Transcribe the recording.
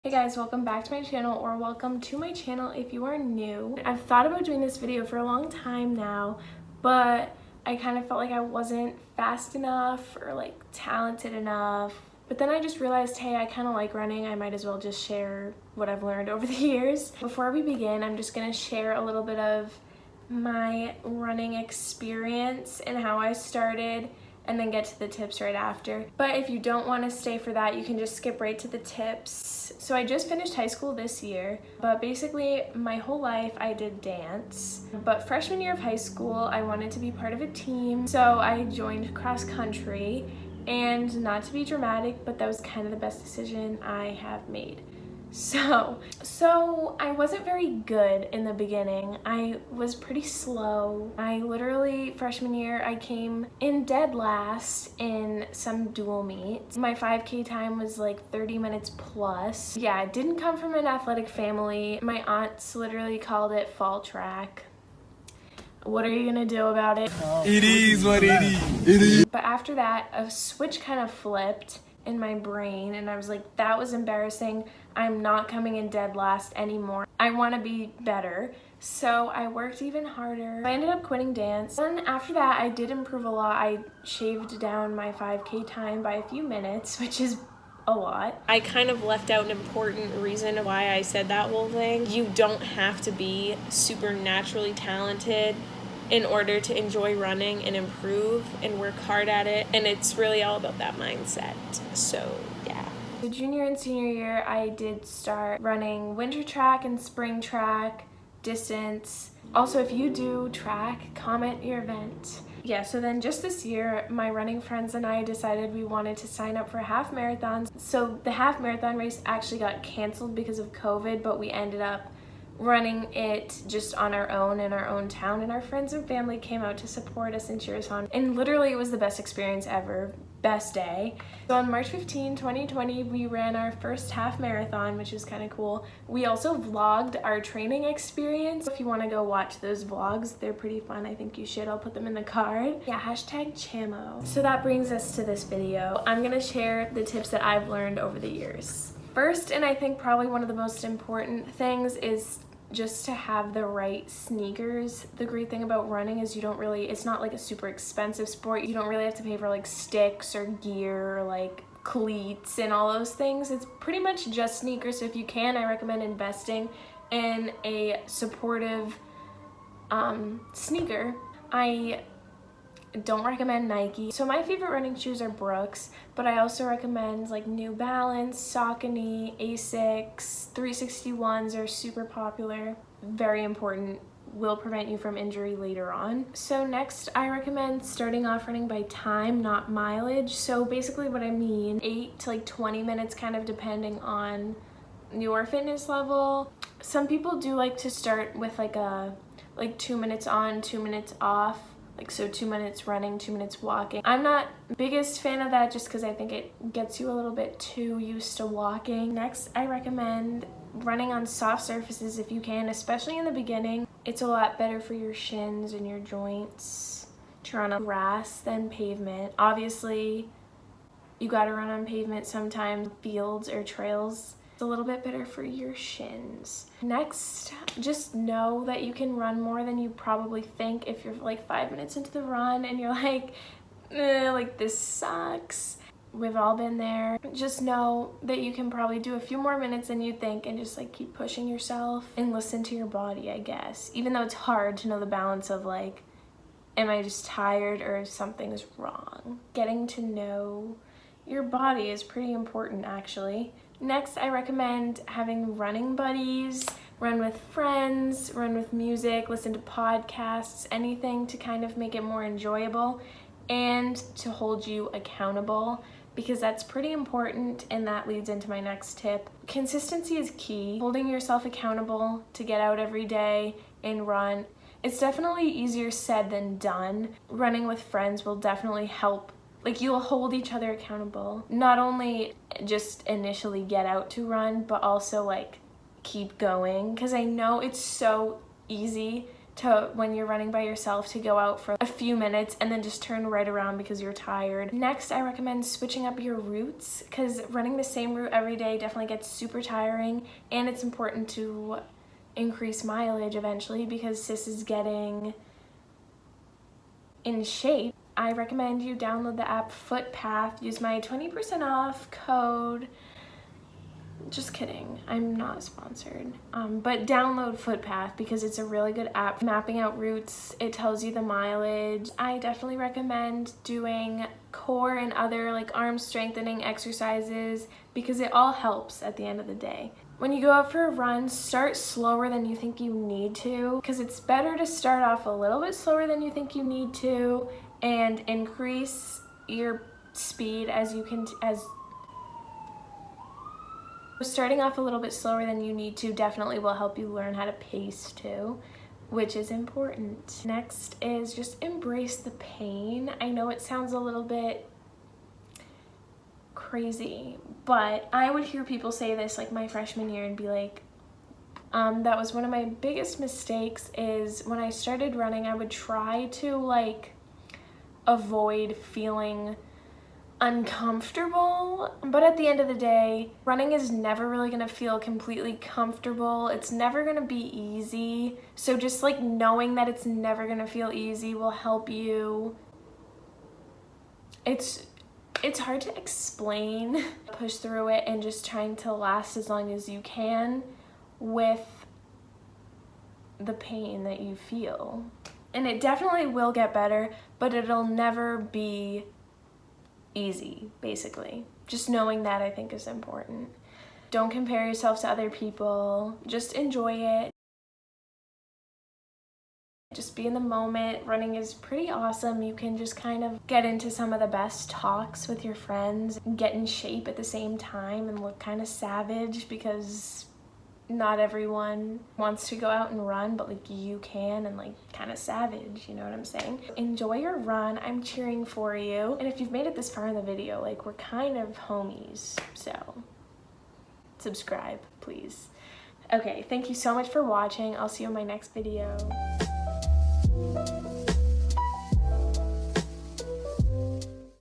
Hey guys, welcome back to my channel, or welcome to my channel if you are new. I've thought about doing this video for a long time now, but I kind of felt like I wasn't fast enough or like talented enough. But then I just realized, hey, I kind of like running. I might as well just share what I've learned over the years. Before we begin, I'm just gonna share a little bit of my running experience and how I started, and then get to the tips right after. But if you don't want to stay for that, you can just skip right to the tips. So I just finished high school this year, but basically my whole life I did dance. But freshman year of high school, I wanted to be part of a team, so I joined cross country. And not to be dramatic, but that was kind of the best decision I have made. So I wasn't very good in the beginning. I was pretty slow. I literally, freshman year, I came in dead last in some dual meets. My 5K time was like 30 minutes plus. Yeah, I didn't come from an athletic family. My aunts literally called it fall track. What are you gonna do about it? It is what it is. But after that, a switch kind of flipped in my brain, and I was like, that was embarrassing. I'm not coming in dead last anymore. I want to be better. So I worked even harder. I ended up quitting dance. Then after that, I did improve a lot. I shaved down my 5K time by a few minutes, which is a lot. I kind of left out an important reason why I said that whole thing. You don't have to be super naturally talented in order to enjoy running and improve and work hard at it. And it's really all about that mindset. So yeah. So junior and senior year, I did start running winter track and spring track, distance. Also, if you do track, comment your event. Yeah, so then just this year, my running friends and I decided we wanted to sign up for half marathons. So the half marathon race actually got canceled because of COVID, but we ended up running it just on our own in our own town, and our friends and family came out to support us and cheer us on, and literally it was the best experience ever. Best day. So on March 15, 2020, we ran our first half marathon, which is kind of cool. We also vlogged our training experience. If you want to go watch those vlogs, they're pretty fun. I think you should. I'll put them in the card. Yeah, hashtag Chamo. So that brings us to this video. I'm gonna share the tips that I've learned over the years. First, and I think probably one of the most important things, is just to have the right sneakers. The great thing about running is it's not like a super expensive sport. You don't really have to pay for like sticks or gear or like cleats and all those things. It's pretty much just sneakers. So if you can, I recommend investing in a supportive sneaker. I don't recommend Nike. So my favorite running shoes are Brooks, but I also recommend like New Balance, Saucony, Asics, 361s are super popular. Very important, will prevent you from injury later on. So next, I recommend starting off running by time, not mileage. So basically what I mean, 8 to like 20 minutes kind of depending on your fitness level. Some people do like to start with like 2 minutes on, 2 minutes off. Like, so 2 minutes running, 2 minutes walking. I'm not biggest fan of that just because I think it gets you a little bit too used to walking. Next, I recommend running on soft surfaces if you can, especially in the beginning. It's a lot better for your shins and your joints to run on grass than pavement. Obviously, you gotta run on pavement sometimes, fields or trails. A little bit better for your shins. Next, just know that you can run more than you probably think. If you're like 5 minutes into the run and you're like this sucks. We've all been there. Just know that you can probably do a few more minutes than you think, and just like keep pushing yourself and listen to your body, I guess. Even though it's hard to know the balance of like, am I just tired or something's wrong? Getting to know your body is pretty important actually. Next, I recommend having running buddies, run with friends, run with music, listen to podcasts, anything to kind of make it more enjoyable and to hold you accountable, because that's pretty important, and that leads into my next tip. Consistency is key. Holding yourself accountable to get out every day and run. It's definitely easier said than done. Running with friends will definitely help. Like, you'll hold each other accountable. Not only just initially get out to run, but also like keep going. Because I know it's so easy to when you're running by yourself to go out for a few minutes and then just turn right around because you're tired. Next, I recommend switching up your routes because running the same route every day definitely gets super tiring, and it's important to increase mileage eventually because sis is getting in shape. I recommend you download the app Footpath. Use my 20% off code. Just kidding, I'm not sponsored. But download Footpath because it's a really good app. Mapping out routes, it tells you the mileage. I definitely recommend doing core and other like arm strengthening exercises because it all helps at the end of the day. When you go out for a run, start slower than you think you need to because it's better to start off a little bit slower than you think you need to and increase your speed as you can, starting off a little bit slower than you need to definitely will help you learn how to pace too, which is important. Next is just embrace the pain. I know it sounds a little bit crazy, but I would hear people say this like my freshman year and be like, that was one of my biggest mistakes is when I started running, I would try to like avoid feeling uncomfortable, but at the end of the day, running is never really gonna feel completely comfortable. It's never gonna be easy. So just like knowing that it's never gonna feel easy will help you. It's hard to explain. Push through it and just trying to last as long as you can with the pain that you feel. And it definitely will get better, but it'll never be easy, basically. Just knowing that I think is important. Don't compare yourself to other people. Just enjoy it. Just be in the moment. Running is pretty awesome. You can just kind of get into some of the best talks with your friends, get in shape at the same time and look kind of savage because not everyone wants to go out and run, but like you can, and like kind of savage, you know what I'm saying? Enjoy your run. I'm cheering for you. And if you've made it this far in the video, like we're kind of homies, so subscribe, please. Okay, thank you so much for watching. I'll see you in my next video.